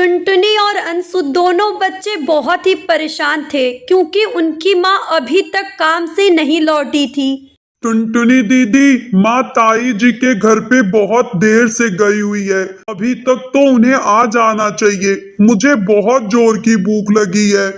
टुनटुनी और अंशु दोनों बच्चे बहुत ही परेशान थे क्योंकि उनकी माँ अभी तक काम से नहीं लौटी थी। टुनटुनी दीदी, माँ ताई जी के घर पे बहुत देर से गई हुई है। अभी तक तो उन्हें आ जाना चाहिए। मुझे बहुत जोर की भूख लगी है।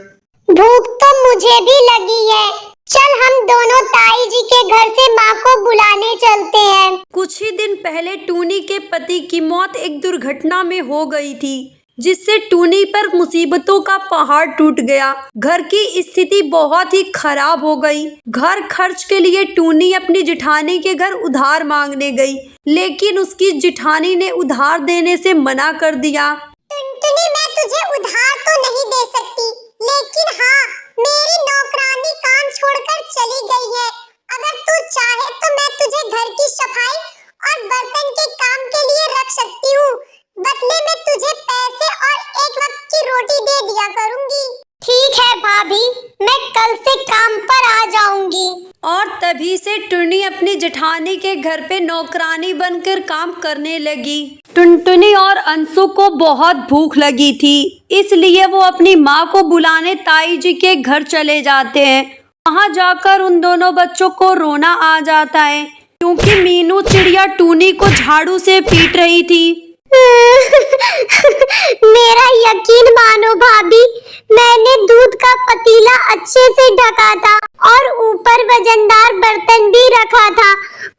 भूख तो मुझे भी लगी है। चल हम दोनों ताई जी के घर से माँ को बुलाने चलते हैं। कुछ ही दिन पहले टूनी के पति की मौत एक दुर्घटना में हो गई थी, जिससे टूनी पर मुसीबतों का पहाड़ टूट गया। घर की स्थिति बहुत ही खराब हो गई। घर खर्च के लिए टूनी अपनी जिठानी के घर उधार मांगने गई, लेकिन उसकी जिठानी ने उधार देने से मना कर दिया। टुनटुनी, मैं तुझे उधार तो नहीं दे सकती, लेकिन हाँ, मेरी नौकरानी काम छोड़कर चली गई है। अगर तू चाहे तो मैं तुझे घर की सफाई और बर्तन के काम के लिए रख सकती हूँ। बदले में तुझे पैसे और एक वक्त की रोटी दे दिया करूँगी। ठीक है भाभी, मैं कल से काम पर आ जाऊंगी। और तभी से टुनी अपनी जेठानी के घर पे नौकरानी बनकर काम करने लगी। टुनटुनी और अंशु को बहुत भूख लगी थी, इसलिए वो अपनी माँ को बुलाने ताई जी के घर चले जाते हैं। वहाँ जाकर उन दोनों बच्चों को रोना आ जाता है क्योंकि मीनू चिड़िया टूनी को झाड़ू से पीट रही थी। मेरा यकीन मानो भाभी, मैंने दूध का पतीला अच्छे से ढका था और ऊपर वजनदार बर्तन भी रखा था।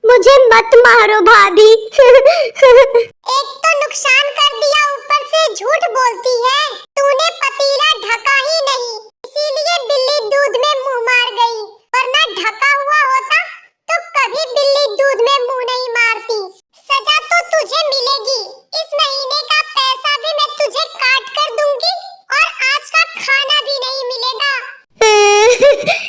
मुझे मत मारो भाभी। एक तो नुकसान कर दिया, ऊपर से झूठ बोलती है। तूने पतीला ढका ही नहीं, इसीलिए बिल्ली दूध में मुंह मार गई। वरना ढका हुआ होता तो कभी बिल्ली दूध में मुंह नहीं मारती। सजा तो तुझे मिलेगी। इस महीने का पैसा भी मैं तुझे काट कर दूंगी और आज का खाना भी नहीं मिलेगा।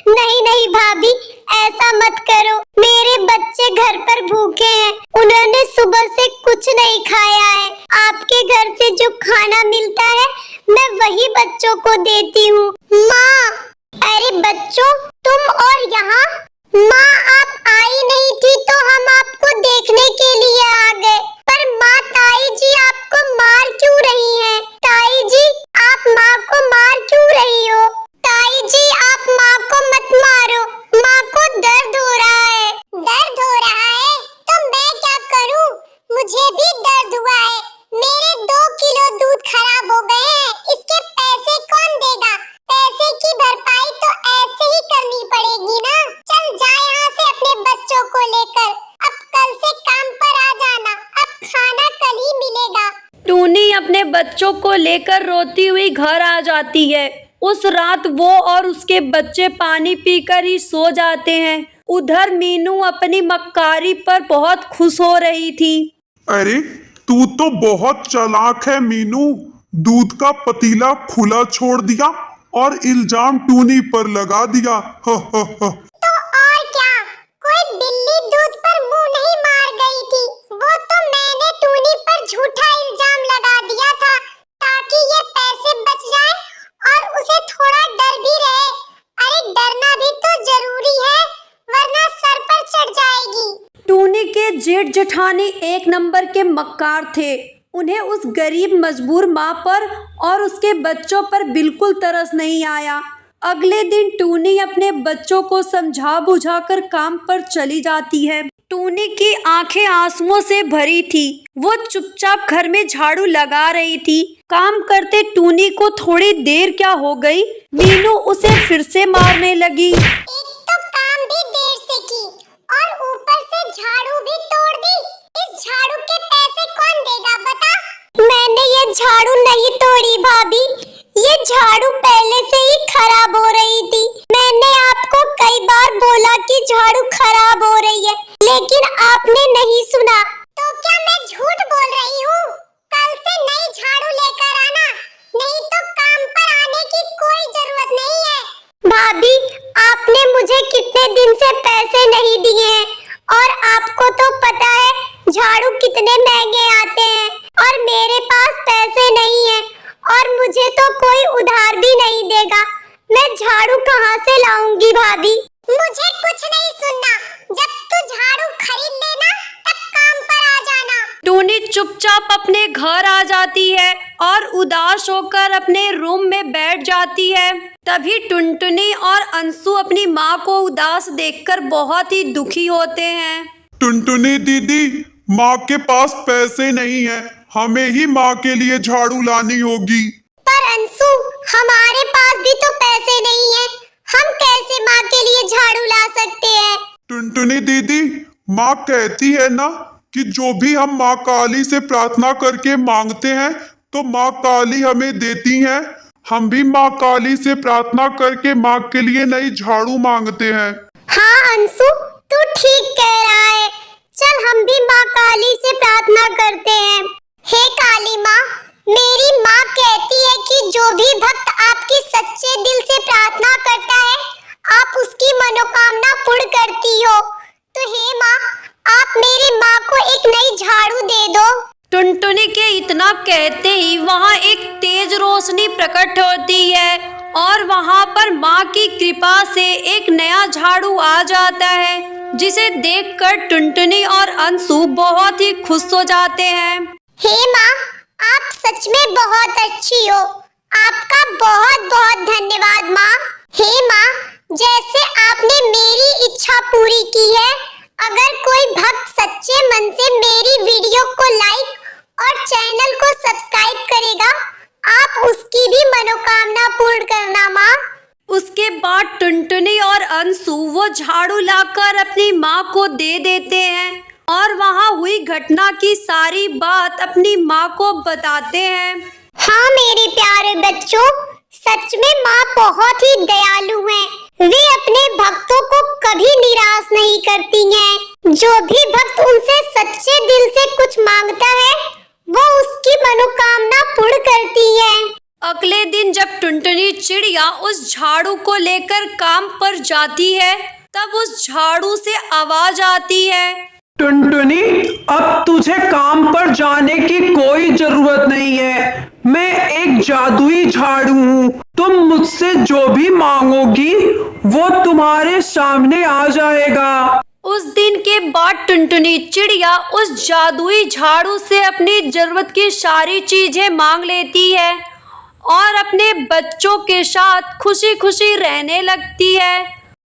नहीं नहीं भाभी, ऐसा मत करो। मेरे बच्चे घर पर भूखे हैं, उन्होंने सुबह से कुछ नहीं खाया है। आपके घर से जो खाना मिलता है मैं वही बच्चों को देती हूँ। माँ! अरे बच्चों, तुम और यहाँ? माँ, आप आई नहीं थी तो हम आपको देखने के लिए आ गए। पर माँ, ताई जी आपको मार क्यों रही हैं? ताई जी, आप माँ को मार क्यों रही हो? ताई जी, आप माँ को मत मारो, माँ को दर्द हो रहा है। दर्द हो रहा है तो मैं क्या करूँ? मुझे भी दर्द हुआ है। मेरे 2 किलो दूध खराब हो गए हैं, इसके पैसे कौन देगा? पैसे की भरपाई तो ऐसे ही करनी पड़ेगी ना। चल जा यहाँ से अपने बच्चों को लेकर। अब कल से काम पर आ जाना, अब खाना कल ही मिलेगा। टूनी अपने बच्चों को लेकर रोती हुई घर आ जाती है। उस रात वो और उसके बच्चे पानी पीकर ही सो जाते हैं। उधर मीनू अपनी मक्कारी पर बहुत खुश हो रही थी। अरे, तू तो बहुत चालाक है मीनू। दूध का पतीला खुला छोड़ दिया और इल्जाम टूनी पर लगा दिया। तो और क्या, कोई बिल्ली दूध पर मुंह नहीं मार गई थी। वो तो मैंने टूनी पर झूठा इल्जाम लगा दिया था ताकि ये पैसे बच जाए और उसे थोड़ा डर भी रहे। अरे डरना भी तो जरूरी है, वरना सर पर चढ़ जाएगी। टूनी के जेठ जेठानी एक नंबर के मक्कार थे। उन्हें उस गरीब मजबूर माँ पर और उसके बच्चों पर बिल्कुल तरस नहीं आया। अगले दिन टूनी अपने बच्चों को समझा बुझाकर काम पर चली जाती है। टूनी की आंखें आंसुओं से भरी थी। वो चुपचाप घर में झाड़ू लगा रही थी। काम करते टूनी को थोड़ी देर क्या हो गई, मीनू उसे फिर से मारने लगी। एक तो काम भी देर से की और ऊपर से झाड़ू भी तोड़ दी। इस झाड़ू के पैसे कौन देगा बता? मैंने ये झाड़ू नहीं तोड़ी भाभी, ये झाड़ू पहले से ही खराब हो रही थी। मैंने आपको कई बार बोला कि झाड़ू खराब हो रही है, लेकिन आपने नहीं सुना। तो क्या मैं झूठ बोल रही हूँ? कल से नई झाड़ू लेकर आना, नहीं तो काम पर आने की कोई जरूरत नहीं है। भाभी, आपने मुझे कितने दिन से पैसे नहीं दिए हैं और आपको तो पता है झाड़ू कितने महंगे आते हैं और मेरे पास पैसे नहीं है और मुझे तो कोई उधार भी नहीं देगा। मैं झाड़ू कहाँ से लाऊंगी भाभी? मुझे कुछ नहीं सुनना। जब तू झाड़ू खरीद लेना तब काम पर आ जाना। टूनी चुपचाप अपने घर आ जाती है और उदास होकर अपने रूम में बैठ जाती है। तभी टुनटुनी और अंशु अपनी माँ को उदास देखकर बहुत ही दुखी होते हैं। टुनटुनी दीदी, माँ के पास पैसे नहीं है, हमें ही माँ के लिए झाड़ू लानी होगी। पर अंशु, हमारे पास भी तो पैसे नहीं है, हम कैसे माँ के लिए झाड़ू ला सकते हैं? टुनटुनी दीदी, माँ कहती है ना कि जो भी हम माँ काली से प्रार्थना करके मांगते हैं तो माँ काली हमें देती हैं। हम भी माँ काली से प्रार्थना करके माँ के लिए नई झाड़ू मांगते हैं। हाँ अंशु, तू ठीक कह रहा है। चल हम भी माँ काली से प्रार्थना करते हैं। हे काली माँ, मेरी माँ कहती है कि जो भी भक्त आपकी सच्चे दिल से प्रार्थना करता है, आप उसकी मनोकामना पूर्ण करती हो। तो हे माँ, आप मेरी माँ को एक नई झाड़ू दे दो। टुनटुनी के इतना कहते ही वहाँ एक तेज रोशनी प्रकट होती है और वहाँ पर माँ की कृपा से एक नया झाड़ू आ जाता है, जिसे देखकर टुनटुनी और अंशु बहुत ही खुश हो जाते हैं। हे माँ, आप सच में बहुत अच्छी हो। आपका बहुत बहुत धन्यवाद माँ। हे माँ, जैसे आपने मेरी इच्छा पूरी की है, अगर कोई भक्त सच्चे मन से मेरी वीडियो को लाइक और चैनल को सब्सक्राइब करेगा, आप उसकी भी मनोकामना पूर्ण करना माँ। उसके बाद टुनटुनी और अंशु वो झाड़ू लाकर अपनी माँ को दे देते हैं और वहाँ हुई घटना की सारी बात अपनी माँ को बताते हैं। हाँ मेरे प्यारे बच्चों, सच में माँ बहुत ही दयालु हैं। वे अपने भक्तों को कभी निराश नहीं करती हैं। जो भी भक्त उनसे सच्चे दिल से कुछ मांगता है, वो उसकी मनोकामना पूर्ण करती है। अगले दिन जब टुनटुनी चिड़िया उस झाड़ू को लेकर काम पर जाती है, तब उस झाड़ू से आवाज आती है। टुनटुनी, अब तुझे काम पर जाने की कोई जरूरत नहीं है। मैं एक जादुई झाड़ू हूँ। तुम मुझसे जो भी मांगोगी वो तुम्हारे सामने आ जाएगा। उस दिन के बाद टुनटुनी चिड़िया उस जादुई झाड़ू से अपनी जरूरत की सारी चीजें मांग लेती है और अपने बच्चों के साथ खुशी खुशी रहने लगती है।